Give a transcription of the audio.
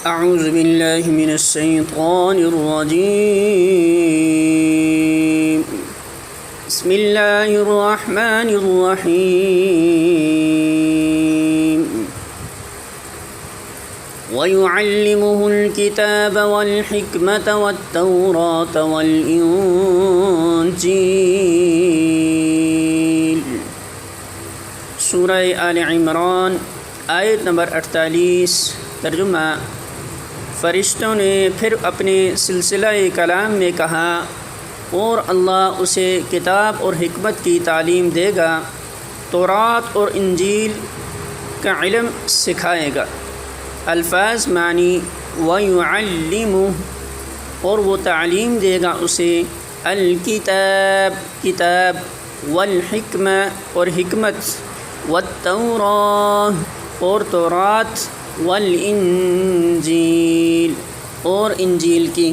اعوذ باللہ من الشیطان الرجیم بسم اللہ الرحمن الرحیم وَيُعَلِّمُهُ الْكِتَابَ وَالْحِكْمَةَ وَالتَّوْرَاةَ وَالْإِنْجِيلَ سورہ آل عمران آیت نمبر 48۔ ترجمہ: فرشتوں نے پھر اپنے سلسلہ کلام میں کہا، اور اللہ اسے کتاب اور حکمت کی تعلیم دے گا، تورات اور انجیل کا علم سکھائے گا۔ الفاظ معنی: وَيُعَلِّمُهُ، اور وہ تعلیم دے گا اسے، الکتاب کتاب، والحکمہ اور حکمت، والتوراۃ اور تورات، والانجیل اور انجیل کی۔